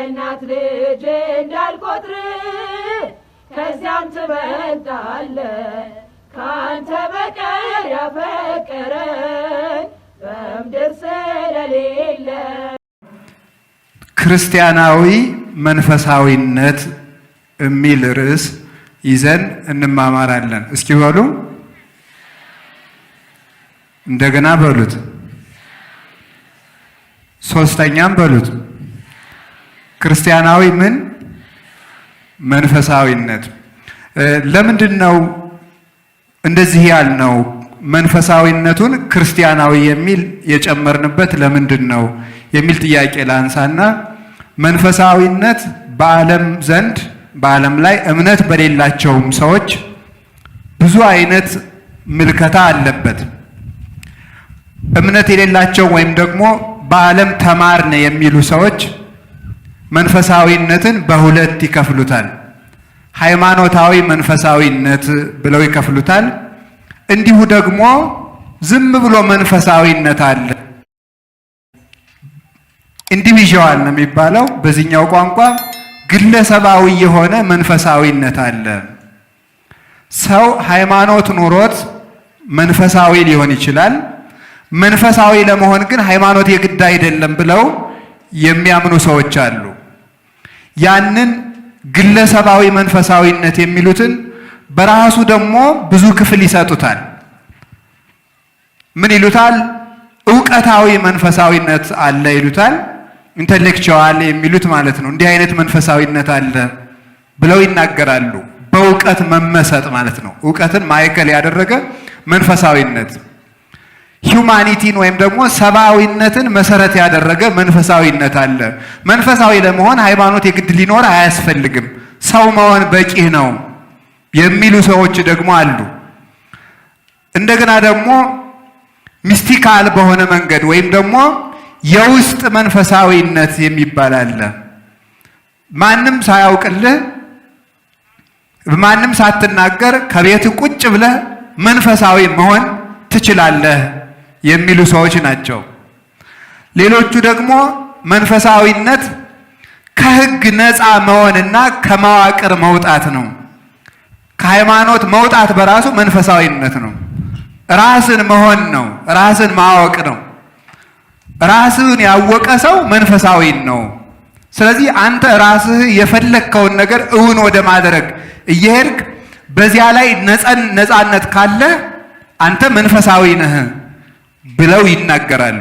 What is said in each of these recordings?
እናት ልጅ እንዳልቆጥር ከዚያም ትበልጣለህ ካንተ በቀር ያፈቀረኝ በምድር ስለሌለ። ክርስቲያናዊ መንፈሳዊነት የሚል ርዕስ ይዘን እንማማራለን። እስኪ በሉ እንደገና በሉት፣ ሶስተኛም በሉት። ክርስቲያናዊ ምን መንፈሳዊነት። ለምንድን ነው እንደዚህ ያልነው? መንፈሳዊነቱን ክርስቲያናዊ የሚል የጨመርንበት ለምንድን ነው የሚል ጥያቄ ላንሳና መንፈሳዊነት በዓለም ዘንድ በዓለም ላይ እምነት በሌላቸውም ሰዎች ብዙ አይነት ምልከታ አለበት። እምነት የሌላቸው ወይም ደግሞ በዓለም ተማርን የሚሉ ሰዎች መንፈሳዊነትን በሁለት ይከፍሉታል። ሃይማኖታዊ መንፈሳዊነት ብለው ይከፍሉታል። እንዲሁ ደግሞ ዝም ብሎ መንፈሳዊነት አለ። ኢንዲቪዥዋል ነው የሚባለው በዚህኛው ቋንቋ። ግለሰባዊ የሆነ መንፈሳዊነት አለ። ሰው ሃይማኖት ኑሮት መንፈሳዊ ሊሆን ይችላል። መንፈሳዊ ለመሆን ግን ሃይማኖት የግድ አይደለም ብለው የሚያምኑ ሰዎች አሉ። ያንን ግለሰባዊ መንፈሳዊነት የሚሉትን በራሱ ደግሞ ብዙ ክፍል ይሰጡታል። ምን ይሉታል? ዕውቀታዊ መንፈሳዊነት አለ ይሉታል። ኢንተሌክቹዋል የሚሉት ማለት ነው። እንዲህ አይነት መንፈሳዊነት አለ ብለው ይናገራሉ። በእውቀት መመሰጥ ማለት ነው። ዕውቀትን ማዕከል ያደረገ መንፈሳዊነት፣ ሂዩማኒቲን ወይም ደግሞ ሰብአዊነትን መሰረት ያደረገ መንፈሳዊነት አለ። መንፈሳዊ ለመሆን ሃይማኖት የግድ ሊኖር አያስፈልግም፣ ሰው መሆን በቂ ነው የሚሉ ሰዎች ደግሞ አሉ። እንደገና ደግሞ ሚስቲካል በሆነ መንገድ ወይም ደግሞ የውስጥ መንፈሳዊነት የሚባል አለ። ማንም ሳያውቅልህ ማንም ሳትናገር ከቤት ቁጭ ብለህ መንፈሳዊ መሆን ትችላለህ የሚሉ ሰዎች ናቸው። ሌሎቹ ደግሞ መንፈሳዊነት ከሕግ ነፃ መሆንና ከመዋቅር መውጣት ነው። ከሃይማኖት መውጣት በራሱ መንፈሳዊነት ነው። ራስን መሆን ነው። ራስን ማወቅ ነው። ራስን ያወቀ ሰው መንፈሳዊ ነው። ስለዚህ አንተ ራስህ የፈለግከውን ነገር እውን ወደ ማድረግ እየሄድክ በዚያ ላይ ነፃነት ካለ አንተ መንፈሳዊ ነህ ብለው ይናገራሉ።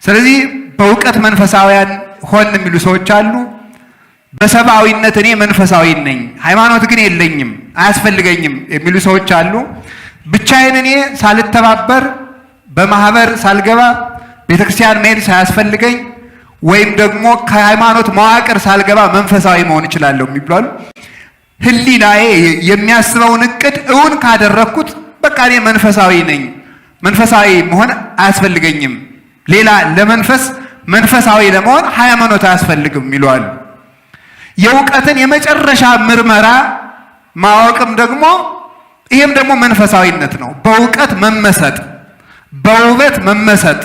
ስለዚህ በእውቀት መንፈሳዊያን ሆን የሚሉ ሰዎች አሉ። በሰብአዊነት እኔ መንፈሳዊ ነኝ፣ ሃይማኖት ግን የለኝም አያስፈልገኝም የሚሉ ሰዎች አሉ። ብቻዬን እኔ ሳልተባበር በማህበር ሳልገባ ቤተክርስቲያን መሄድ ሳያስፈልገኝ ወይም ደግሞ ከሃይማኖት መዋቅር ሳልገባ መንፈሳዊ መሆን እችላለሁ የሚባሉ ህሊናዬ የሚያስበውን እቅድ እውን ካደረኩት በቃ እኔ መንፈሳዊ ነኝ፣ መንፈሳዊ መሆን አያስፈልገኝም፣ ሌላ መንፈሳዊ ለመሆን ሃይማኖት አያስፈልግም ይሏል። የእውቀትን የመጨረሻ ምርመራ ማወቅም ደግሞ ይሄም ደግሞ መንፈሳዊነት ነው። በእውቀት መመሰጥ፣ በውበት መመሰጥ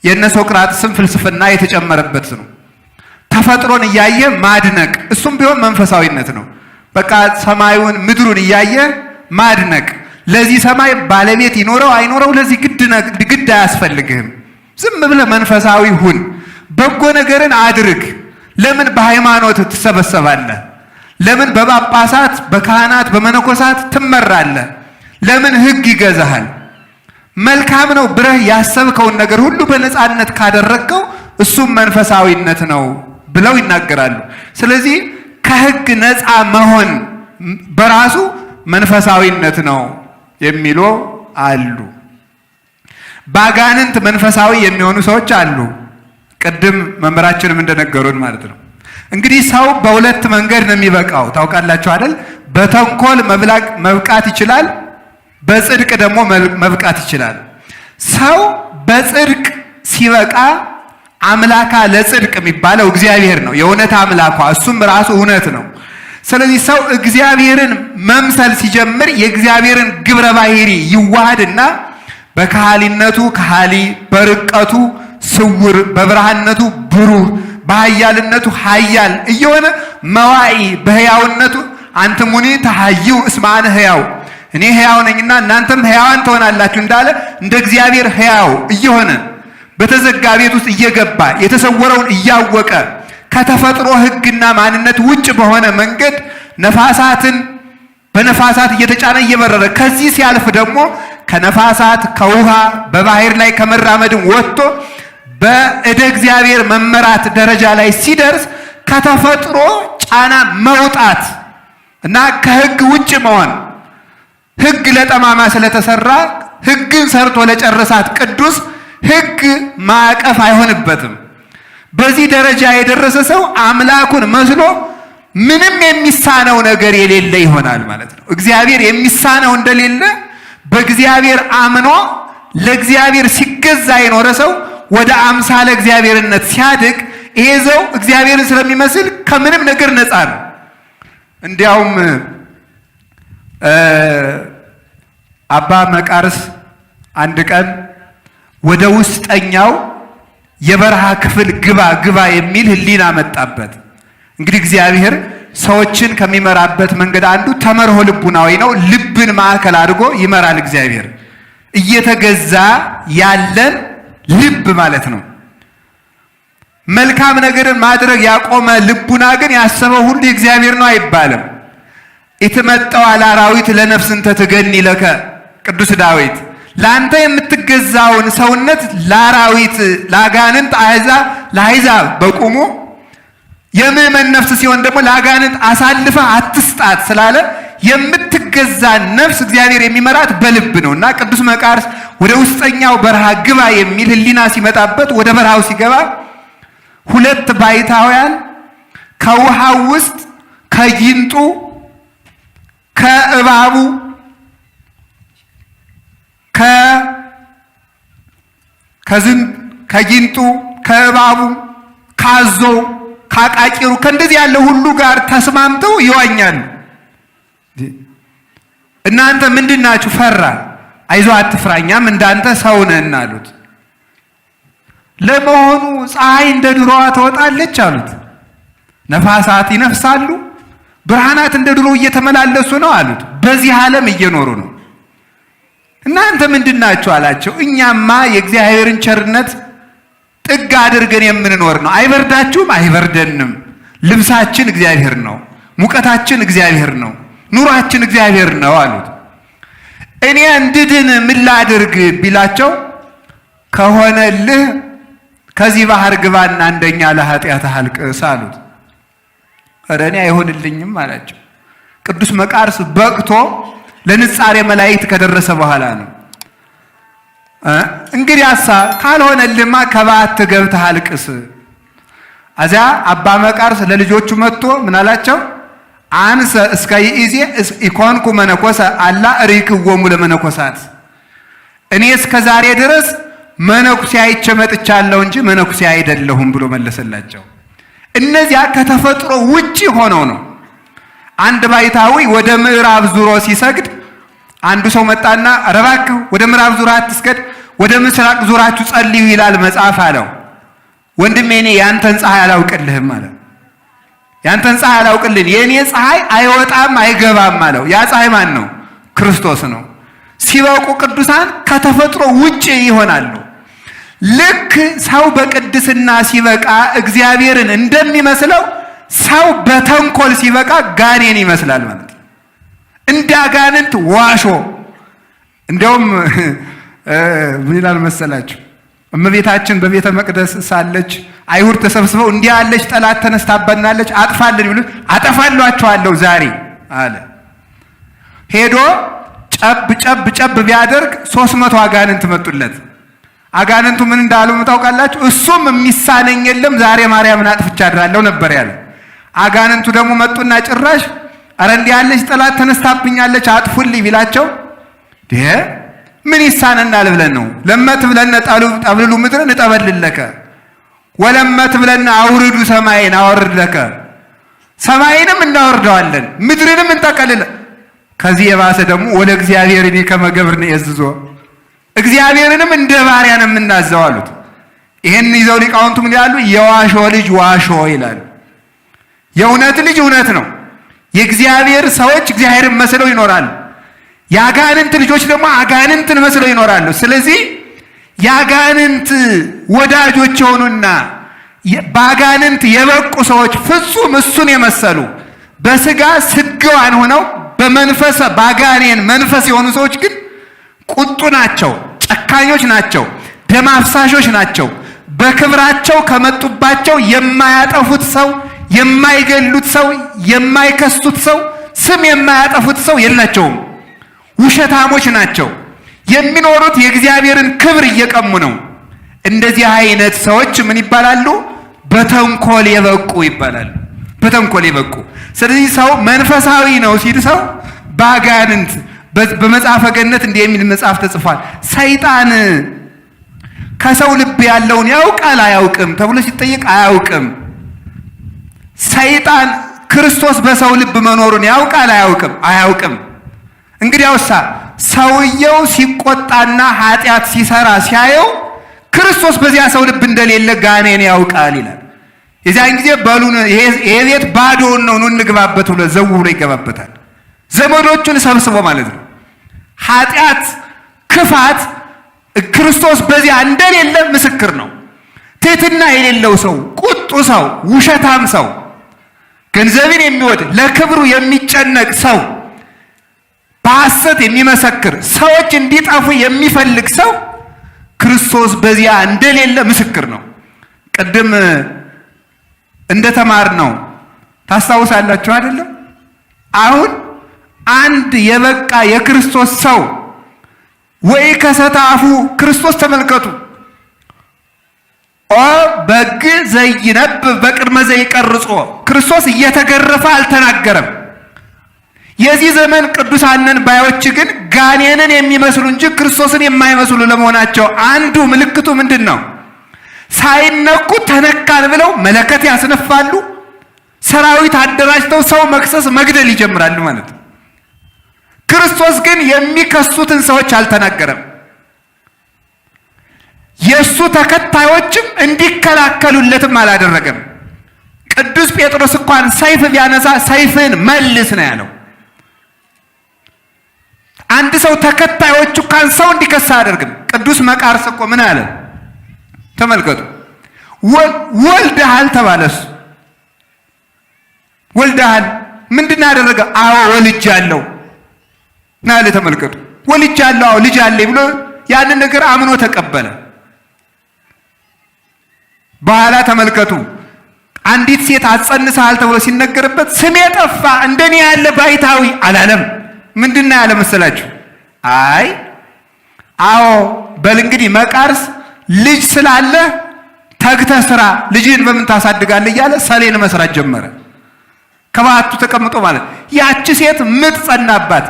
የእነ ሶቅራጥስም ፍልስፍና የተጨመረበት ነው። ተፈጥሮን እያየ ማድነቅ እሱም ቢሆን መንፈሳዊነት ነው። በቃ ሰማዩን ምድሩን እያየ ማድነቅ። ለዚህ ሰማይ ባለቤት ይኖረው አይኖረው ለዚህ ግድ አያስፈልግህም። ዝም ብለህ መንፈሳዊ ሁን። በጎ ነገርን አድርግ። ለምን በሃይማኖት ትሰበሰባለህ? ለምን በጳጳሳት በካህናት በመነኮሳት ትመራለህ? ለምን ሕግ ይገዛሃል? መልካም ነው ብለህ ያሰብከውን ነገር ሁሉ በነፃነት ካደረግከው እሱም መንፈሳዊነት ነው ብለው ይናገራሉ። ስለዚህ ከሕግ ነፃ መሆን በራሱ መንፈሳዊነት ነው የሚሉ አሉ። ባጋንንት መንፈሳዊ የሚሆኑ ሰዎች አሉ። ቅድም መምህራችንም እንደነገሩን ማለት ነው። እንግዲህ ሰው በሁለት መንገድ ነው የሚበቃው ታውቃላችሁ አይደል? በተንኮል መብቃት ይችላል፣ በጽድቅ ደግሞ መብቃት ይችላል። ሰው በጽድቅ ሲበቃ አምላካ ለጽድቅ የሚባለው እግዚአብሔር ነው፣ የእውነት አምላኳ፣ እሱም ራሱ እውነት ነው። ስለዚህ ሰው እግዚአብሔርን መምሰል ሲጀምር የእግዚአብሔርን ግብረ ባህሪ ይዋሃድና በካህሊነቱ ካህሊ፣ በርቀቱ ስውር፣ በብርሃንነቱ ብሩህ፣ በኃያልነቱ ኃያል እየሆነ መዋኢ በሕያውነቱ አንትሙኒ ተሐዩ እስመ አነ ሕያው እኔ ሕያው ነኝና እናንተም ሕያዋን ትሆናላችሁ እንዳለ እንደ እግዚአብሔር ሕያው እየሆነ በተዘጋ ቤት ውስጥ እየገባ የተሰወረውን እያወቀ ከተፈጥሮ ሕግና ማንነት ውጭ በሆነ መንገድ ነፋሳትን በነፋሳት እየተጫነ እየበረረ ከዚህ ሲያልፍ ደግሞ ከነፋሳት ከውሃ በባህር ላይ ከመራመድም ወጥቶ በእደ እግዚአብሔር መመራት ደረጃ ላይ ሲደርስ ከተፈጥሮ ጫና መውጣት እና ከሕግ ውጭ መሆን ሕግ ለጠማማ ስለተሰራ ሕግን ሰርቶ ለጨረሳት ቅዱስ ሕግ ማዕቀፍ አይሆንበትም። በዚህ ደረጃ የደረሰ ሰው አምላኩን መስሎ ምንም የሚሳነው ነገር የሌለ ይሆናል ማለት ነው። እግዚአብሔር የሚሳነው እንደሌለ በእግዚአብሔር አምኖ ለእግዚአብሔር ሲገዛ የኖረ ሰው ወደ አምሳለ እግዚአብሔርነት ሲያድግ ይሄ ሰው እግዚአብሔርን ስለሚመስል ከምንም ነገር ነፃ ነው። እንዲያውም አባ መቃርስ አንድ ቀን ወደ ውስጠኛው የበረሃ ክፍል ግባ የሚል ሕሊና መጣበት። እንግዲህ እግዚአብሔር ሰዎችን ከሚመራበት መንገድ አንዱ ተመርሆ ልቡናዊ ነው። ልብን ማዕከል አድርጎ ይመራል። እግዚአብሔር እየተገዛ ያለን ልብ ማለት ነው። መልካም ነገርን ማድረግ ያቆመ ልቡና ግን ያሰበው ሁሉ የእግዚአብሔር ነው አይባልም። ኢትመጣው አላራዊት ለነፍስ እንተ ትገኒ ለከ ቅዱስ ዳዊት ለአንተ የምትገዛውን ሰውነት ለአራዊት ለአጋንንት ለአሕዛብ በቁሙ የምእመን ነፍስ ሲሆን ደግሞ ለአጋንንት አሳልፈህ አትስጣት ስላለ የምትገዛ ነፍስ እግዚአብሔር የሚመራት በልብ ነው። እና ቅዱስ መቃርስ ወደ ውስጠኛው በረሃ ግባ የሚል ሕሊና ሲመጣበት ወደ በረሃው ሲገባ ሁለት ባይታውያን ከውሃው ውስጥ ከጊንጡ ከእባቡ ከጊንጡ ከእባቡ ካዞው ካቃቂሩ ከእንደዚህ ያለ ሁሉ ጋር ተስማምተው ይዋኛሉ። እናንተ ምንድናችሁ? ፈራ። አይዞህ አትፍራ፣ እኛም እንዳንተ ሰው ነን አሉት። ለመሆኑ ፀሐይ እንደ ድሮዋ ትወጣለች አሉት። ነፋሳት ይነፍሳሉ፣ ብርሃናት እንደ ድሮ እየተመላለሱ ነው አሉት። በዚህ ዓለም እየኖሩ ነው። እናንተ ምንድናችሁ አላቸው። እኛማ የእግዚአብሔርን ቸርነት ጥግ አድርገን የምንኖር ነው። አይበርዳችሁም? አይበርደንም። ልብሳችን እግዚአብሔር ነው፣ ሙቀታችን እግዚአብሔር ነው፣ ኑሯችን እግዚአብሔር ነው አሉት። እኔ እንድድን ምን ላድርግ ቢላቸው ከሆነልህ ከዚህ ባህር ግባና አንደኛ ለኃጢአትህ አልቅስ አሉት። ኧረ እኔ አይሆንልኝም አላቸው። ቅዱስ መቃርስ በቅቶ ለንጻሬ መላእክት ከደረሰ በኋላ ነው እንግዲያሳ ካልሆነልማ ከባት ገብተህ አልቅስ። አዚያ አባ መቃርስ ለልጆቹ መጥቶ ምን አላቸው? አንሰ እስከ ይእዜ ኢኮንኩ መነኮሰ አላ ሪክዎሙ ለመነኮሳት። እኔ እስከ ዛሬ ድረስ መነኩሴ አይቼ መጥቻለሁ እንጂ መነኩሴ አይደለሁም ብሎ መለሰላቸው። እነዚያ ከተፈጥሮ ውጪ ሆነው ነው። አንድ ባይታዊ ወደ ምዕራብ ዙሮ ሲሰግድ አንዱ ሰው መጣና ኧረ እባክህ ወደ ምዕራብ ዙራ አትስገድ፣ ወደ ምስራቅ ዙራችሁ ጸልዩ ይላል መጽሐፍ አለው። ወንድሜ እኔ ያንተን ፀሐይ አላውቅልህም አለ። ያንተን ፀሐይ አላውቅልህም፣ የእኔ ፀሐይ አይወጣም አይገባም አለው። ያ ፀሐይ ማን ነው? ክርስቶስ ነው። ሲበቁ ቅዱሳን ከተፈጥሮ ውጪ ይሆናሉ። ልክ ሰው በቅድስና ሲበቃ እግዚአብሔርን እንደሚመስለው ሰው በተንኮል ሲበቃ ጋኔን ይመስላል ማለት ነው። እንደ አጋንንት ዋሾ። እንዲያውም ምን ይላል መሰላችሁ? እመቤታችን በቤተ መቅደስ ሳለች አይሁድ ተሰብስበው እንዲህ ያለች ጠላት ተነስታበናለች አጥፋልን ቢሉት አጠፋሏቸዋለሁ ዛሬ አለ። ሄዶ ጨብ ቢያደርግ 300 አጋንንት መጡለት። አጋንንቱ ምን እንዳሉ ታውቃላችሁ? እሱም የሚሳነኝ የለም ዛሬ ማርያምን አጥፍቻ አድራለሁ ነበር ያለ። አጋንንቱ ደግሞ መጡና ጭራሽ አረ እንዲህ ያለች ጠላት ተነስታብኛለች አጥፉልኝ ቢላቸው ምን ይሳነናል ብለን ነው? ለመት ብለን ጠብልሉ ምድርን እጠበልለከ ወለመት ብለን አውርዱ ሰማይን አወርድለከ። ሰማይንም እናወርደዋለን ምድርንም እንጠቀልለ። ከዚህ የባሰ ደግሞ ወደ እግዚአብሔር እኔ ከመገብር ነው የዝዞ እግዚአብሔርንም እንደ ባሪያ ነው የምናዘው አሉት። ይሄን ይዘው ሊቃውንቱ ምን ይላሉ? የዋሾ ልጅ ዋሾ ይላሉ። የእውነት ልጅ እውነት ነው። የእግዚአብሔር ሰዎች እግዚአብሔርን መስለው ይኖራሉ። የአጋንንት ልጆች ደግሞ አጋንንትን መስለው ይኖራሉ። ስለዚህ የአጋንንት ወዳጆች የሆኑና በአጋንንት የበቁ ሰዎች ፍጹም እሱን የመሰሉ በስጋ ስጋዋን ሆነው በመንፈስ በአጋኔን መንፈስ የሆኑ ሰዎች ግን ቁጡ ናቸው፣ ጨካኞች ናቸው፣ ደም አፍሳሾች ናቸው። በክብራቸው ከመጡባቸው የማያጠፉት ሰው፣ የማይገሉት ሰው፣ የማይከሱት ሰው፣ ስም የማያጠፉት ሰው የላቸውም። ውሸታሞች ናቸው። የሚኖሩት የእግዚአብሔርን ክብር እየቀሙ ነው። እንደዚህ አይነት ሰዎች ምን ይባላሉ? በተንኮል የበቁ ይባላሉ። በተንኮል የበቁ። ስለዚህ ሰው መንፈሳዊ ነው ሲል ሰው በአጋንንት በመጽሐፈ ገነት እንዲህ የሚል መጽሐፍ ተጽፏል። ሰይጣን ከሰው ልብ ያለውን ያውቃል አያውቅም ተብሎ ሲጠየቅ አያውቅም። ሰይጣን ክርስቶስ በሰው ልብ መኖሩን ያውቃል አያውቅም? አያውቅም። እንግዲያውሳ ሰውየው ሲቆጣና ኃጢአት ሲሰራ ሲያየው ክርስቶስ በዚያ ሰው ልብ እንደሌለ ጋኔን ያውቃል ይላል። የዚያን ጊዜ በሉን ይሄ ቤት ባዶውን ነው እንግባበት ብሎ ዘው ብሎ ይገባበታል። ዘመዶቹን ሰብስቦ ማለት ነው። ኃጢአት፣ ክፋት ክርስቶስ በዚያ እንደሌለ ምስክር ነው። ትሕትና የሌለው ሰው፣ ቁጡ ሰው፣ ውሸታም ሰው፣ ገንዘብን የሚወድ ለክብሩ የሚጨነቅ ሰው፣ በሐሰት የሚመሰክር ሰዎች እንዲጠፉ የሚፈልግ ሰው ክርስቶስ በዚያ እንደሌለ ምስክር ነው። ቅድም እንደተማርነው ታስታውሳላችሁ አይደለም? አሁን አንድ የበቃ የክርስቶስ ሰው ወይ ከሰታፉ ክርስቶስ ተመልከቱ ኦ በግ ዘይነብ በቅድመ ዘይቀርጾ ክርስቶስ እየተገረፈ አልተናገረም። የዚህ ዘመን ቅዱሳንን ባዮች ግን ጋኔንን የሚመስሉ እንጂ ክርስቶስን የማይመስሉ ለመሆናቸው አንዱ ምልክቱ ምንድን ነው? ሳይነኩ ተነካን ብለው መለከት ያስነፋሉ። ሰራዊት አደራጅተው ሰው መክሰስ መግደል ይጀምራሉ ማለት ነው። ክርስቶስ ግን የሚከሱትን ሰዎች አልተናገረም። የእሱ ተከታዮችም እንዲከላከሉለትም አላደረገም። ቅዱስ ጴጥሮስ እንኳን ሰይፍ ቢያነሳ ሰይፍን መልስ ነው ያለው። አንድ ሰው ተከታዮቹ እንኳን ሰው እንዲከሳ አያደርግም። ቅዱስ መቃርስ እኮ ምን አለ? ተመልከቱ። ወልደሃል ተባለስ። ወልደሃል ምንድን ያደረገ? አዎ ወልጃለሁ ናለ። ተመልከቱ። ወልጃለሁ፣ አዎ ልጅ አለኝ ብሎ ያንን ነገር አምኖ ተቀበለ። በኋላ ተመልከቱ፣ አንዲት ሴት አጸንሰሃል ተብሎ ሲነገርበት ስሜ ጠፋ እንደኔ ያለ ባይታዊ አላለም። ምንድን ነው ያለ መሰላችሁ? አይ አዎ በል እንግዲህ መቃርስ ልጅ ስላለ ተግተህ ስራ፣ ልጅህን በምን ታሳድጋለህ እያለ ሰሌን መስራት ጀመረ። ከባቱ ተቀምጦ ማለት ያቺ ሴት ምጥ ጸናባት።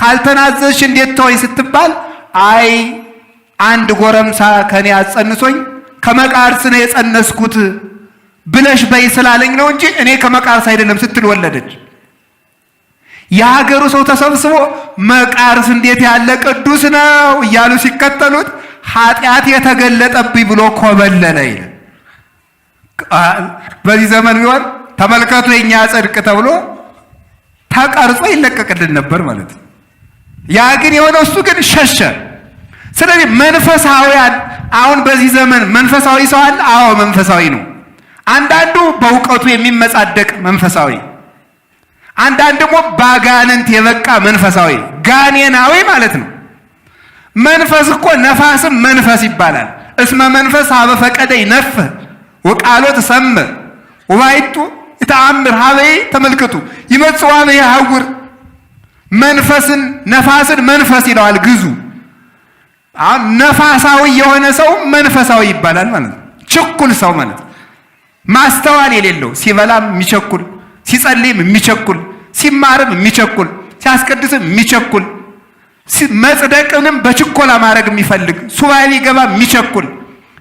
ካልተናዘዝሽ እንዴት ተወኝ ስትባል አይ አንድ ጎረምሳ ከኔ አጸንሶኝ ከመቃርስ ነው የጸነስኩት ብለሽ በይ ስላለኝ ነው እንጂ እኔ ከመቃርስ አይደለም ስትል ወለደች። የሀገሩ ሰው ተሰብስቦ መቃርስ እንዴት ያለ ቅዱስ ነው እያሉ ሲከተሉት ኃጢአት የተገለጠብኝ ብሎ ኮበለለ ይላል። በዚህ ዘመን ቢሆን ተመልከቱ የኛ ጽድቅ ተብሎ ተቀርጾ ይለቀቅልን ነበር ማለት ነው። ያ ግን የሆነው እሱ ግን ሸሸ። ስለዚህ መንፈሳውያን አሁን በዚህ ዘመን መንፈሳዊ ሰው አለ። አዎ መንፈሳዊ ነው። አንዳንዱ በእውቀቱ የሚመጻደቅ መንፈሳዊ፣ አንዳንድ ደግሞ ባጋንንት የበቃ መንፈሳዊ ጋኔናዊ ማለት ነው። መንፈስ እኮ ነፋስም መንፈስ ይባላል። እስመ መንፈስ ሀበ ፈቀደ ይነፍህ ወቃሎ ተሰምዕ ወባይቱ ይተአምር ሀበይ። ተመልከቱ ይመጽእ ሀበይ ይሐውር። መንፈስን ነፋስን መንፈስ ይለዋል ግዙ። አሁን ነፋሳዊ የሆነ ሰው መንፈሳዊ ይባላል ማለት ነው። ችኩል ሰው ማለት ማስተዋል የሌለው፣ ሲበላም የሚቸኩል፣ ሲጸልይም የሚቸኩል፣ ሲማርም የሚቸኩል፣ ሲያስቀድስም የሚቸኩል፣ መጽደቅንም በችኮላ ማድረግ የሚፈልግ፣ ሱባኤ ሊገባ የሚቸኩል፣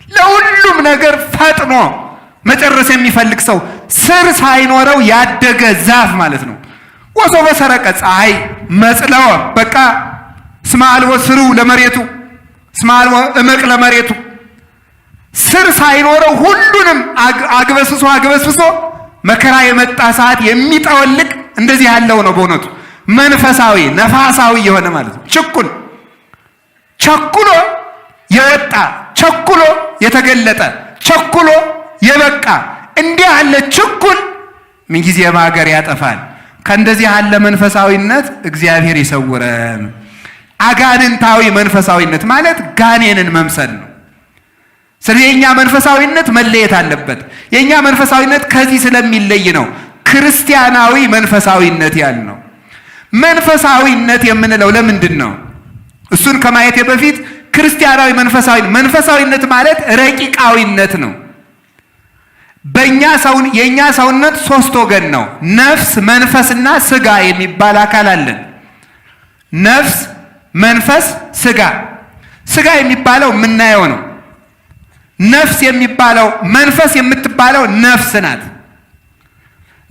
ለሁሉም ነገር ፈጥኖ መጨረስ የሚፈልግ ሰው፣ ስር ሳይኖረው ያደገ ዛፍ ማለት ነው። ወሶ በሰረቀ ፀሐይ መጽለወ በቃ እስመ አልቦ ስሩ ለመሬቱ እስመ አልቦ እመቅ ለመሬቱ ስር ሳይኖረው ሁሉንም አግበስብሶ መከራ የመጣ ሰዓት የሚጠወልቅ እንደዚህ ያለው ነው። በእውነቱ መንፈሳዊ ነፋሳዊ የሆነ ማለት ነው። ቸኩሎ የወጣ ቸኩሎ የተገለጠ ቸኩሎ የበቃ እንዲህ ያለ ችኩል ምንጊዜም ሀገር ያጠፋል። ከእንደዚህ ያለ መንፈሳዊነት እግዚአብሔር ይሰውረን። አጋንንታዊ መንፈሳዊነት ማለት ጋኔንን መምሰል ነው። ስለዚህ የኛ መንፈሳዊነት መለየት አለበት። የኛ መንፈሳዊነት ከዚህ ስለሚለይ ነው ክርስቲያናዊ መንፈሳዊነት ያልነው። መንፈሳዊነት የምንለው ለምንድን ነው? እሱን ከማየቴ በፊት ክርስቲያናዊ መንፈሳዊነት ማለት ረቂቃዊነት ነው። የኛ ሰውነት ሶስት ወገን ነው። ነፍስ፣ መንፈስና ስጋ የሚባል አካል አለን። ነፍስ፣ መንፈስ፣ ስጋ። ስጋ የሚባለው የምናየው ነው። ነፍስ የሚባለው መንፈስ የምትባለው ነፍስ ናት።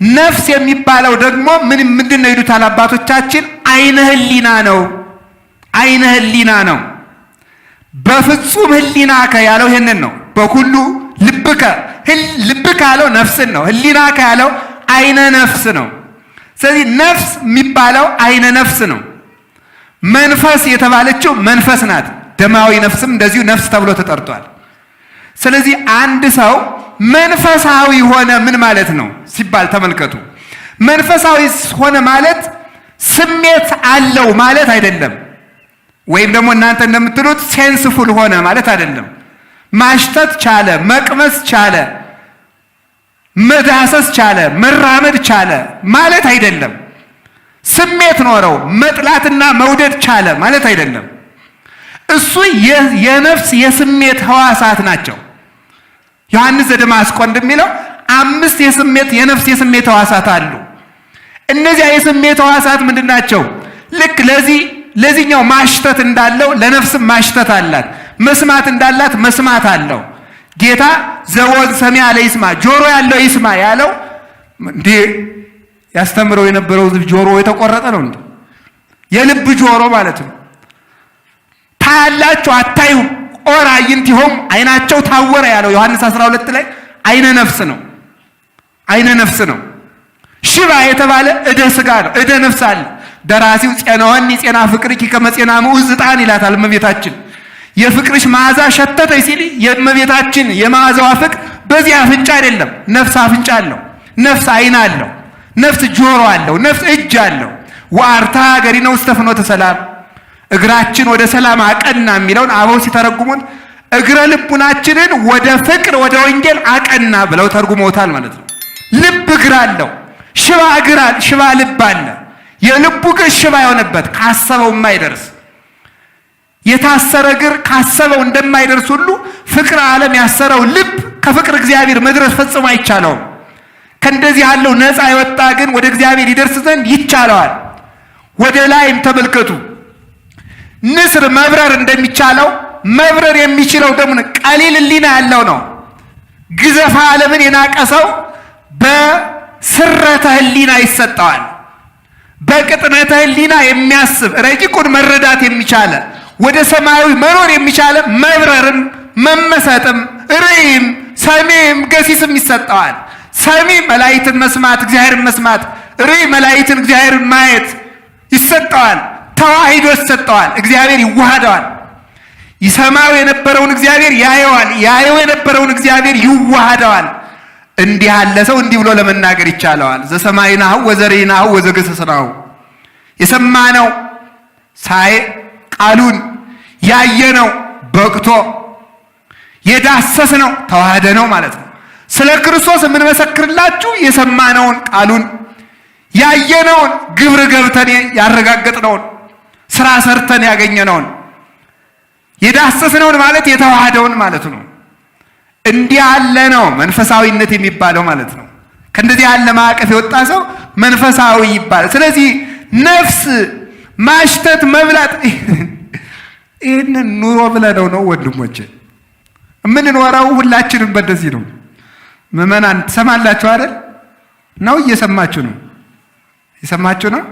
ነፍስ የሚባለው ደግሞ ምንድን ነው ይሉታል አባቶቻችን? አይነ ህሊና ነው። አይነ ህሊና ነው። በፍጹም ህሊናከ ያለው ይሄንን ነው። በኩሉ ልብከ ያለው ነፍስን ነው። ህሊናከ ያለው አይነ ነፍስ ነው። ስለዚህ ነፍስ የሚባለው አይነ ነፍስ ነው። መንፈስ የተባለችው መንፈስ ናት። ደማዊ ነፍስም እንደዚሁ ነፍስ ተብሎ ተጠርቷል። ስለዚህ አንድ ሰው መንፈሳዊ ሆነ ምን ማለት ነው ሲባል ተመልከቱ። መንፈሳዊ ሆነ ማለት ስሜት አለው ማለት አይደለም። ወይም ደግሞ እናንተ እንደምትሉት ሴንስፉል ሆነ ማለት አይደለም። ማሽተት ቻለ፣ መቅመስ ቻለ፣ መዳሰስ ቻለ፣ መራመድ ቻለ ማለት አይደለም። ስሜት ኖረው መጥላትና መውደድ ቻለ ማለት አይደለም። እሱ የነፍስ የስሜት ህዋሳት ናቸው። ዮሐንስ ዘደማስቆ እንደሚለው 5 የነፍስ የስሜት ህዋሳት አሉ። እነዚያ የስሜት ህዋሳት ምንድን ናቸው? ልክ ለዚህኛው ማሽተት እንዳለው ለነፍስም ማሽተት አላት። መስማት እንዳላት መስማት አለው። ጌታ ዘወን ሰሚዐ ለይስማ፣ ጆሮ ያለው ይስማ ያለው እንዴ ያስተምረው የነበረው ጆሮ የተቆረጠ ነው እንዴ? የልብ ጆሮ ማለት ነው። ታያላችሁ አታዩም፣ ኦር አዕይንቲሆሙ አይናቸው ታወረ ያለው ዮሐንስ 12 ላይ አይነ ነፍስ ነው። አይነ ነፍስ ነው። ሽባ የተባለ እደ ስጋ ነው። እደ ነፍስ አለ። ደራሲው ጼናወኒ ጼና ፍቅርኪ ከመ ጼና ምዑዝ ዕጣን ይላታል እመቤታችን። የፍቅርሽ መዓዛ ሸተተኝ ሲል የእመቤታችን የመዓዛዋ ፍቅር በዚህ አፍንጫ አይደለም። ነፍስ አፍንጫ አለው። ነፍስ አይን አለው። ነፍስ ጆሮ አለው። ነፍስ እጅ አለው። ወአርታ ገሪነ ውስተ ፍኖተ ሰላም፣ እግራችን ወደ ሰላም አቀና የሚለውን አበው ሲተረጉሙት እግረ ልቡናችንን ወደ ፍቅር ወደ ወንጌል አቀና ብለው ተርጉመውታል ማለት ነው። ልብ እግር አለው። ሽባ ልብ አለ። የልቡ እግር ሽባ የሆነበት ካሰበው የማይደርስ የታሰረ እግር ካሰበው እንደማይደርስ ሁሉ ፍቅር ዓለም ያሰረው ልብ ከፍቅር እግዚአብሔር መድረስ ፈጽሞ አይቻለውም። ከእንደዚህ ያለው ነፃ የወጣ ግን ወደ እግዚአብሔር ይደርስ ዘንድ ይቻለዋል። ወደ ላይም ተመልከቱ። ንስር መብረር እንደሚቻለው መብረር የሚችለው ደግሞ ቀሊል ሕሊና ያለው ነው። ግዘፈ ዓለምን የናቀሰው በስረተ ሕሊና ይሰጠዋል። በቅጥነተ ሕሊና የሚያስብ ረቂቁን መረዳት የሚቻለ ወደ ሰማያዊ መኖር የሚቻለ መብረርም መመሰጥም ርዕይም ሰሚም ገሲስም ይሰጠዋል። ሰሚ መላእክትን መስማት እግዚአብሔርን መስማት፣ ርዕይ መላእክትን እግዚአብሔርን ማየት ይሰጠዋል። ተዋሂዶ ይሰጠዋል። እግዚአብሔር ይዋሃደዋል። ይሰማው የነበረውን እግዚአብሔር ያየዋል። ያየው የነበረውን እግዚአብሔር ይዋሃደዋል። እንዲህ ያለ ሰው እንዲህ ብሎ ለመናገር ይቻለዋል። ዘሰማይናሁ ወዘርኢናሁ ወዘገሰስናሁ፣ የሰማነው ቃሉን ያየነው በቅቶ የዳሰስነው ተዋህደ ነው ማለት ነው። ስለ ክርስቶስ የምንመሰክርላችሁ የሰማነውን ቃሉን ያየነውን ግብር ገብተን ያረጋገጥነውን ስራ ሰርተን ያገኘነውን የዳሰስነውን ማለት የተዋህደውን ማለት ነው። እንዲህ ያለ ነው መንፈሳዊነት የሚባለው ማለት ነው። ከእንደዚህ ያለ ማዕቀፍ የወጣ ሰው መንፈሳዊ ይባላል። ስለዚህ ነፍስ ማሽተት መብላት ይህንን ኑሮ ብለነው ነው ወንድሞቼ የምንኖረው። ሁላችንም በደዚህ ነው። ምዕመናን ትሰማላችሁ አይደል? ነው እየሰማችሁ ነው? የሰማችሁ ነው?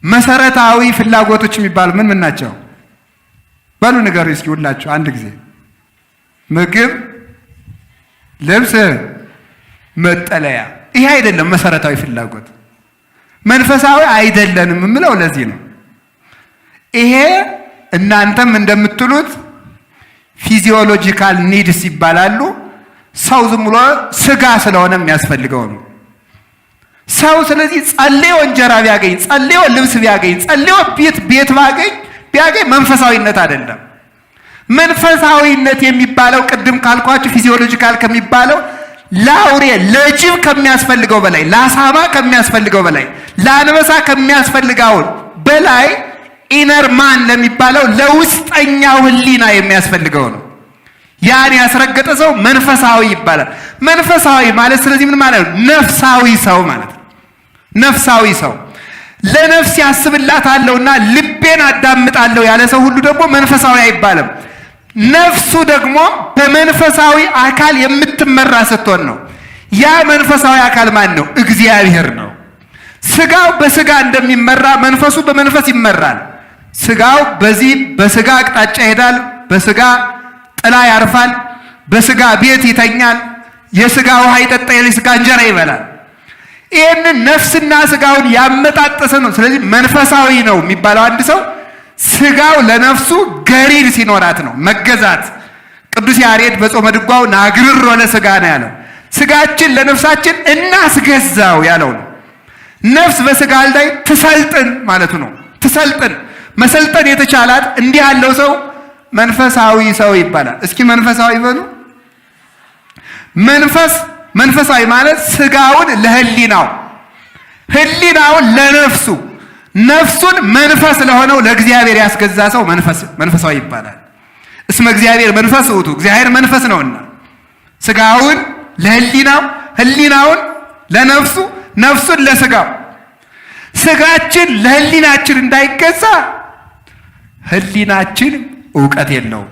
መሰረታዊ ፍላጎቶች የሚባሉ ምን ናቸው? በሉ ንገሩ እስኪ ሁላችሁ አንድ ጊዜ። ምግብ፣ ልብስ፣ መጠለያ። ይሄ አይደለም መሰረታዊ ፍላጎት። መንፈሳዊ አይደለንም የምለው ለዚህ ነው። ይሄ እናንተም እንደምትሉት ፊዚዮሎጂካል ኒድስ ይባላሉ። ሰው ዝም ብሎ ስጋ ስለሆነ የሚያስፈልገው ነው ሰው። ስለዚህ ጸልዮ እንጀራ ቢያገኝ፣ ጸልዮ ልብስ ቢያገኝ፣ ጸልዮ ቤት ቢያገኝ መንፈሳዊነት አይደለም። መንፈሳዊነት የሚባለው ቅድም ካልኳችሁ ፊዚዮሎጂካል ከሚባለው ለአውሬ ለጅብ ከሚያስፈልገው በላይ፣ ለአሳማ ከሚያስፈልገው በላይ፣ ለአንበሳ ከሚያስፈልገው በላይ ኢነር ማን ለሚባለው ለውስጠኛው ህሊና የሚያስፈልገው ነው። ያን ያስረገጠ ሰው መንፈሳዊ ይባላል። መንፈሳዊ ማለት ስለዚህ ምን ማለት ነው? ነፍሳዊ ሰው ማለት ነው። ነፍሳዊ ሰው ለነፍስ ያስብላታለሁና ልቤን አዳምጣለሁ ያለ ሰው ሁሉ ደግሞ መንፈሳዊ አይባልም። ነፍሱ ደግሞ በመንፈሳዊ አካል የምትመራ ስትሆን ነው። ያ መንፈሳዊ አካል ማን ነው? እግዚአብሔር ነው። ስጋው በስጋ እንደሚመራ መንፈሱ በመንፈስ ይመራል። ስጋው በዚህ በስጋ አቅጣጫ ይሄዳል፣ በስጋ ጥላ ያርፋል፣ በስጋ ቤት ይተኛል፣ የስጋ ውሃ ይጠጣ፣ የስጋ እንጀራ ይበላል። ይህንን ነፍስና ስጋውን ያመጣጠሰ ነው። ስለዚህ መንፈሳዊ ነው የሚባለው አንድ ሰው ስጋው ለነፍሱ ገሪድ ሲኖራት ነው። መገዛት ቅዱስ ያሬድ በጾመ ድጓው ናግርሮ ለስጋ ነው ያለው። ስጋችን ለነፍሳችን እናስገዛው ያለው ነው። ነፍስ በስጋ ላይ ትሰልጥን ማለቱ ነው። ትሰልጥን መሰልጠን የተቻላት እንዲህ ያለው ሰው መንፈሳዊ ሰው ይባላል። እስኪ መንፈሳዊ በሉ። መንፈሳዊ ማለት ስጋውን ለህሊናው፣ ህሊናውን ለነፍሱ፣ ነፍሱን መንፈስ ለሆነው ለእግዚአብሔር ያስገዛ ሰው መንፈሳዊ ይባላል። እስመ እግዚአብሔር መንፈስ ውእቱ፣ እግዚአብሔር መንፈስ ነውና ስጋውን ለህሊናው፣ ህሊናውን ለነፍሱ፣ ነፍሱን ለስጋው። ስጋችን ለህሊናችን እንዳይገዛ ህሊናችን እውቀት የለውም።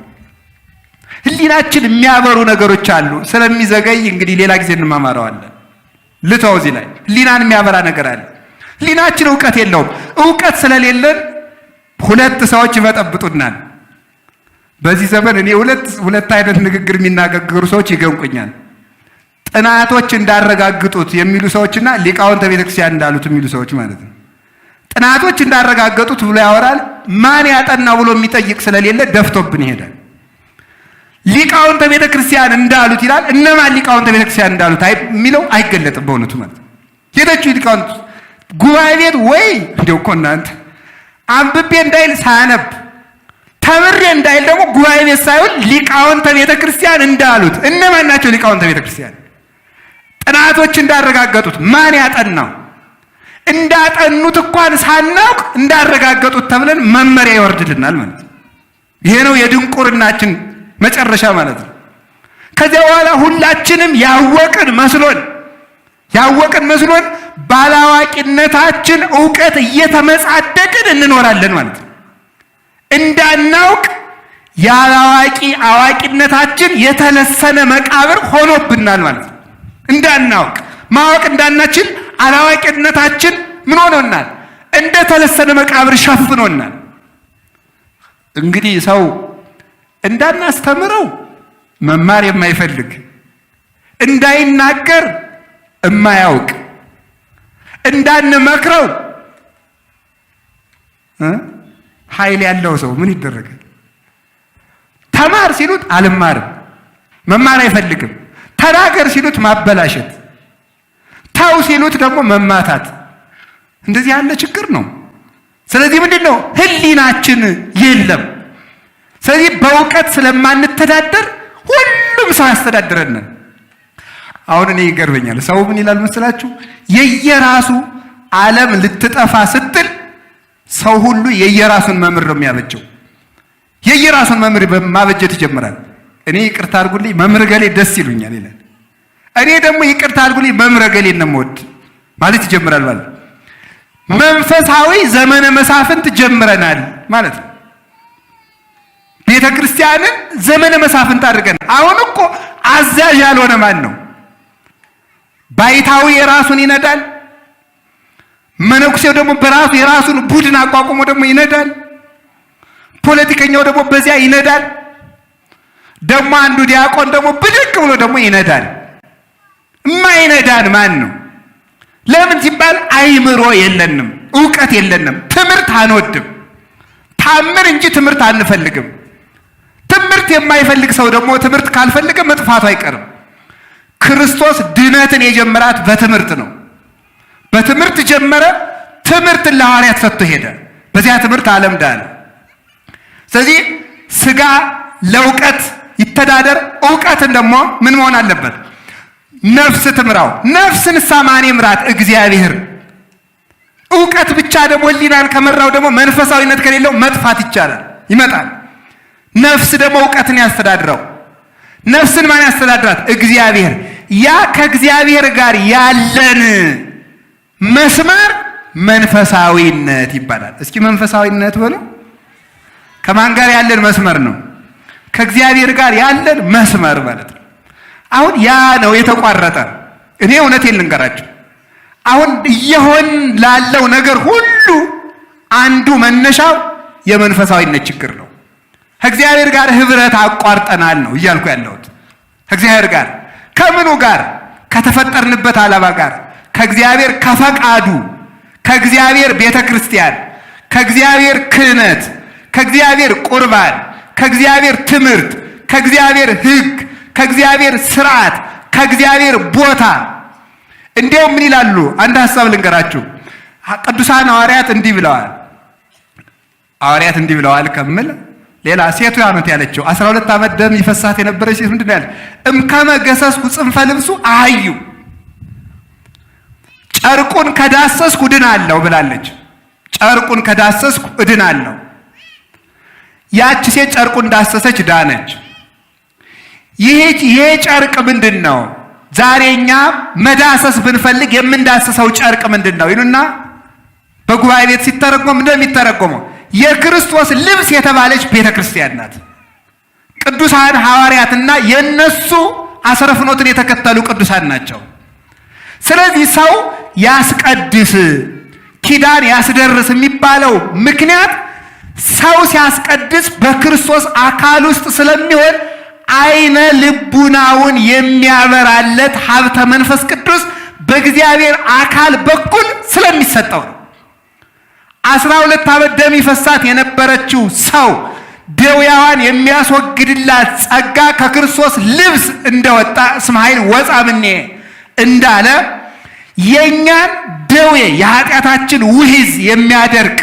ህሊናችን የሚያበሩ ነገሮች አሉ። ስለሚዘገይ እንግዲህ ሌላ ጊዜ እንማማረዋለን። ልተው እዚህ ላይ ህሊናን የሚያበራ ነገር አለ። ህሊናችን እውቀት የለውም። እውቀት ስለሌለን ሁለት ሰዎች ይበጠብጡናል። በዚህ ዘመን እኔ ሁለት አይነት ንግግር የሚናገሩ ሰዎች ይገንቁኛል። ጥናቶች እንዳረጋግጡት የሚሉ ሰዎችና ሊቃውንተ ቤተክርስቲያን እንዳሉት የሚሉ ሰዎች ማለት ነው። ጥናቶች እንዳረጋገጡት ብሎ ያወራል። ማን ያጠናው ብሎ የሚጠይቅ ስለሌለ ደፍቶብን ይሄዳል። ሊቃውንተ ቤተክርስቲያን እንዳሉት ይላል። እነማን ሊቃውንተ ቤተክርስቲያን እንዳሉት የሚለው አይገለጥም በእውነቱ ማለት ነው። ሄደችሁ ሊቃውንት ጉባኤ ቤት ወይ እንደው እኮ እናንተ አንብቤ እንዳይል ሳያነብ ተምሬ እንዳይል ደግሞ ጉባኤ ቤት ሳይሆን ሊቃውንተ ቤተክርስቲያን እንዳሉት። እነማን ናቸው ሊቃውንተ ቤተክርስቲያን? ጥናቶች እንዳረጋገጡት። ማን ያጠናው? እንዳጠኑት እንኳን ሳናውቅ እንዳረጋገጡት ተብለን መመሪያ ይወርድልናል ማለት ነው። ይሄ ነው የድንቁርናችን መጨረሻ ማለት ነው። ከዚያ በኋላ ሁላችንም ያወቅን መስሎን ባላዋቂነታችን እውቀት እየተመጻደቅን እንኖራለን ማለት ነው። እንዳናውቅ ያላዋቂ አዋቂነታችን የተለሰነ መቃብር ሆኖብናል ማለት ነው። እንዳናውቅ ማወቅ እንዳናችን አላዋቂነታችን ምን ሆኖናል? እንደተለሰነ መቃብር ሸፍኖናል። እንግዲህ ሰው እንዳናስተምረው መማር የማይፈልግ እንዳይናገር የማያውቅ እንዳንመክረው ኃይል ያለው ሰው ምን ይደረጋል? ተማር ሲሉት አልማርም፣ መማር አይፈልግም። ተናገር ሲሉት ማበላሸት፣ ተው ሲሉት ደግሞ መማታት። እንደዚህ ያለ ችግር ነው። ስለዚህ ምንድን ነው? ህሊናችን የለም። ስለዚህ በእውቀት ስለማንተዳደር ሁሉም ሰው ያስተዳድረናል። አሁን እኔ ይገርመኛል። ሰው ምን ይላል መስላችሁ? የየራሱ ዓለም ልትጠፋ ስትል ሰው ሁሉ የየራሱን መምህር ነው የሚያበጀው። የየራሱን መምህር ማበጀት ይጀምራል። እኔ ይቅርታ አድርጉልኝ መምህር ገሌ ደስ ይሉኛል ይላል። እኔ ደግሞ ይቅርታ አድርጉልኝ መምህር ገሌ ነው የምወድ ማለት ይጀምራል። ማለት መንፈሳዊ ዘመነ መሳፍንት ጀምረናል ማለት ነው። ቤተ ክርስቲያንን ዘመነ መሳፍንት አድርገን አሁን እኮ አዛዥ ያልሆነ ማን ነው? ባይታዊ የራሱን ይነዳል። መነኩሴው ደግሞ በራሱ የራሱን ቡድን አቋቁሞ ደግሞ ይነዳል። ፖለቲከኛው ደግሞ በዚያ ይነዳል። ደግሞ አንዱ ዲያቆን ደግሞ ብድቅ ብሎ ደግሞ ይነዳል። የማይነዳን ማን ነው? ለምን ሲባል አይምሮ የለንም፣ ዕውቀት የለንም፣ ትምህርት አንወድም። ታምር እንጂ ትምህርት አንፈልግም። ትምህርት የማይፈልግ ሰው ደግሞ ትምህርት ካልፈልገ መጥፋቱ አይቀርም። ክርስቶስ ድነትን የጀመራት በትምህርት ነው። በትምህርት ጀመረ። ትምህርትን ለሐዋርያት ሰጥቶ ሄደ። በዚያ ትምህርት ዓለም ዳነ። ስለዚህ ሥጋ ለእውቀት ይተዳደር። ዕውቀትን ደግሞ ምን መሆን አለበት? ነፍስ ትምራው። ነፍስን ማን ይምራት? እግዚአብሔር። ዕውቀት ብቻ ደግሞ ሕሊናን ከመራው ደግሞ መንፈሳዊነት ከሌለው መጥፋት ይመጣል። ነፍስ ደግሞ ዕውቀትን ያስተዳድረው። ነፍስን ማን ያስተዳድራት? እግዚአብሔር። ያ ከእግዚአብሔር ጋር ያለን መስመር መንፈሳዊነት ይባላል። እስኪ መንፈሳዊነት በሉ። ከማን ጋር ያለን መስመር ነው? ከእግዚአብሔር ጋር ያለን መስመር ማለት ነው። አሁን ያ ነው የተቋረጠ። እኔ እውነቴን ልንገራችሁ፣ አሁን እየሆን ላለው ነገር ሁሉ አንዱ መነሻው የመንፈሳዊነት ችግር ነው። ከእግዚአብሔር ጋር ህብረት አቋርጠናል ነው እያልኩ ያለሁት። ከእግዚአብሔር ጋር ከምኑ ጋር? ከተፈጠርንበት ዓላማ ጋር፣ ከእግዚአብሔር ከፈቃዱ፣ ከእግዚአብሔር ቤተ ክርስቲያን፣ ከእግዚአብሔር ክህነት፣ ከእግዚአብሔር ቁርባን፣ ከእግዚአብሔር ትምህርት፣ ከእግዚአብሔር ሕግ፣ ከእግዚአብሔር ስርዓት፣ ከእግዚአብሔር ቦታ። እንዲያውም ምን ይላሉ? አንድ ሐሳብ ልንገራችሁ። ቅዱሳን ሐዋርያት እንዲህ ብለዋል። ሐዋርያት እንዲህ ብለዋል ከምል ሌላ ሴቱ ያኑት ያለችው 12 ዓመት ደም ይፈሳት የነበረች ሴት ምንድን ነው ያለች? እምከመ ገሰስኩ ጽንፈ ልብሱ አህዩ፣ ጨርቁን ከዳሰስኩ እድናለሁ ብላለች። ጨርቁን ከዳሰስኩ እድናለሁ። ያቺ ሴት ጨርቁን ዳሰሰች፣ ዳነች። ይሄ ጨርቅ ምንድን ነው? ዛሬ እኛ መዳሰስ ብንፈልግ የምንዳሰሰው ጨርቅ ምንድን ነው ይሉና በጉባኤ ቤት ሲተረጎም እንደሚተረጎመው የክርስቶስ ልብስ የተባለች ቤተ ክርስቲያን ናት። ቅዱሳን ሐዋርያትና የነሱ አስረ ፍኖትን የተከተሉ ቅዱሳን ናቸው። ስለዚህ ሰው ያስቀድስ፣ ኪዳን ያስደርስ የሚባለው ምክንያት ሰው ሲያስቀድስ በክርስቶስ አካል ውስጥ ስለሚሆን አይነ ልቡናውን የሚያበራለት ሀብተ መንፈስ ቅዱስ በእግዚአብሔር አካል በኩል ስለሚሰጠው ነው። 12 ዓመት ደም ይፈሳት የነበረችው ሰው ደዌዋን የሚያስወግድላት ጸጋ ከክርስቶስ ልብስ እንደወጣ እስመ ኃይል ወፃ እምኔ እንዳለ የእኛን ደዌ የኃጢአታችን ውሂዝ የሚያደርቅ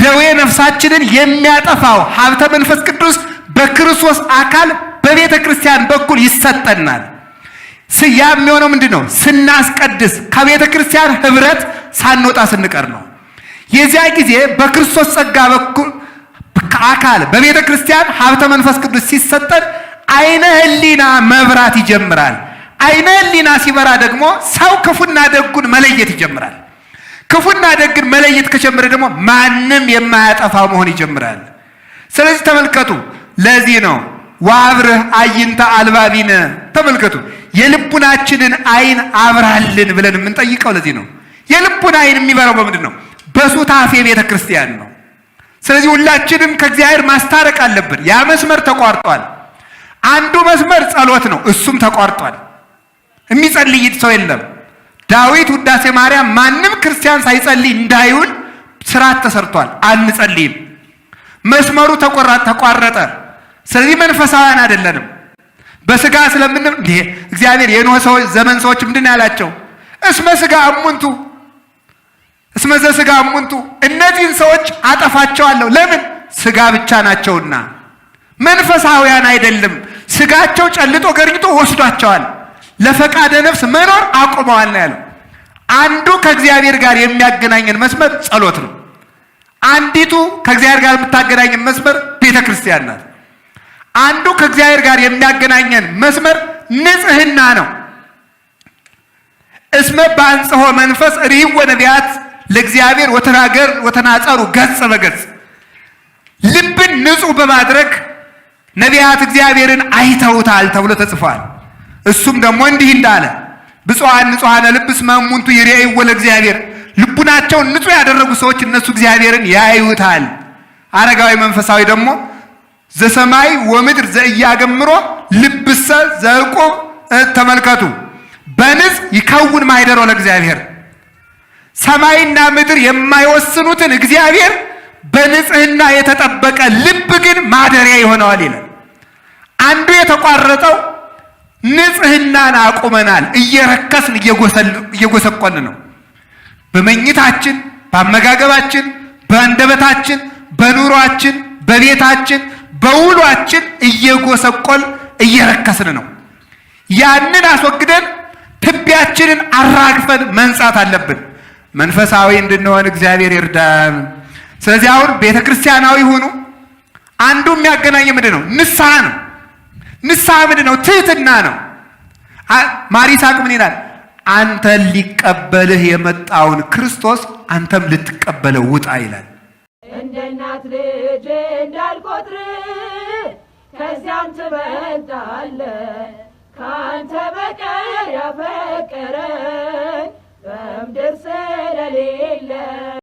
ደዌ ነፍሳችንን የሚያጠፋው ሀብተ መንፈስ ቅዱስ በክርስቶስ አካል በቤተ ክርስቲያን በኩል ይሰጠናል። ያ የሚሆነው ምንድን ነው? ስናስቀድስ፣ ከቤተ ክርስቲያን ህብረት ሳንወጣ ስንቀር ነው። የዚያ ጊዜ በክርስቶስ ጸጋ በኩል ከአካል በቤተ ክርስቲያን ሀብተ መንፈስ ቅዱስ ሲሰጠን አይነ ህሊና መብራት ይጀምራል። አይነ ህሊና ሲበራ ደግሞ ሰው ክፉና ደጉን መለየት ይጀምራል። ክፉና ደግን መለየት ከጀመረ ደግሞ ማንም የማያጠፋው መሆን ይጀምራል። ስለዚህ ተመልከቱ፣ ለዚህ ነው ወአብርህ አዕይንተ አልባቢነ። ተመልከቱ፣ የልቡናችንን አይን አብራልን ብለን የምንጠይቀው ለዚህ ነው። የልቡን አይን የሚበራው በምንድን ነው? በሱታፌ ቤተ ክርስቲያን ነው። ስለዚህ ሁላችንም ከእግዚአብሔር ማስታረቅ አለብን። ያ መስመር ተቋርጧል። አንዱ መስመር ጸሎት ነው፣ እሱም ተቋርጧል። የሚጸልይ ሰው የለም። ዳዊት ውዳሴ ማርያም ማንም ክርስቲያን ሳይጸልይ እንዳይውል ስርዓት ተሰርቷል። አንጸልይም። መስመሩ ተቋረጠ። ስለዚህ መንፈሳውያን አይደለንም። በስጋ ስለምንም እግዚአብሔር የኖህ ሰዎች ዘመን ሰዎች ምንድን ያላቸው? እስመ ስጋ እሙንቱ እስመ ዘስጋ እሙንቱ፣ እነዚህን ሰዎች አጠፋቸዋለሁ። ለምን? ስጋ ብቻ ናቸውና። መንፈሳውያን አይደለም። ስጋቸው ጨልጦ ገርኝቶ ወስዷቸዋል። ለፈቃደ ነፍስ መኖር አቁመዋል ነው ያለው። አንዱ ከእግዚአብሔር ጋር የሚያገናኘን መስመር ጸሎት ነው። አንዲቱ ከእግዚአብሔር ጋር የምታገናኘን መስመር ቤተ ክርስቲያን ናት። አንዱ ከእግዚአብሔር ጋር የሚያገናኘን መስመር ንጽህና ነው። እስመ በአንጽሖ መንፈስ ርኅወ ነቢያት ለእግዚአብሔር ወተናገር ወተናጸሩ ገጽ በገጽ፣ ልብን ንጹህ በማድረግ ነቢያት እግዚአብሔርን አይተውታል ተብሎ ተጽፏል። እሱም ደግሞ እንዲህ እንዳለ ብፁዓን ንጹሐነ ልብ እስመ እሙንቱ ይሬእይዎ ለእግዚአብሔር፣ ልቡናቸውን ንጹህ ያደረጉ ሰዎች እነሱ እግዚአብሔርን ያዩታል። አረጋዊ መንፈሳዊ ደግሞ ዘሰማይ ወምድር ዘእያገምሮ ልብሰ ዘዕቁብ ተመልከቱ በንጽ ይከውን ማኅደሮ ለእግዚአብሔር። ሰማይና ምድር የማይወስኑትን እግዚአብሔር በንጽህና የተጠበቀ ልብ ግን ማደሪያ ይሆነዋል ይላል። አንዱ የተቋረጠው ንጽህናን አቁመናል፣ እየረከስን እየጎሰቆልን ነው። በመኝታችን፣ በአመጋገባችን፣ በአንደበታችን፣ በኑሯችን፣ በቤታችን፣ በውሏችን እየጎሰቆል እየረከስን ነው። ያንን አስወግደን ትቢያችንን አራግፈን መንጻት አለብን። መንፈሳዊ እንድንሆን እግዚአብሔር ይርዳን። ስለዚህ አሁን ቤተ ክርስቲያናዊ ሁኑ። አንዱ የሚያገናኝ ምንድን ነው? ንስሐ ነው። ንስሐ ምንድን ነው? ትህትና ነው። ማር ይስሐቅ ምን ይላል? አንተን ሊቀበልህ የመጣውን ክርስቶስ አንተም ልትቀበለው ውጣ ይላል። እንደ እናት ልጅ እንዳልቆጥር ከዚያም ትበልጣለህ፣ ከአንተ በቀር ያፈቀረኝ በምድር ስለሌለ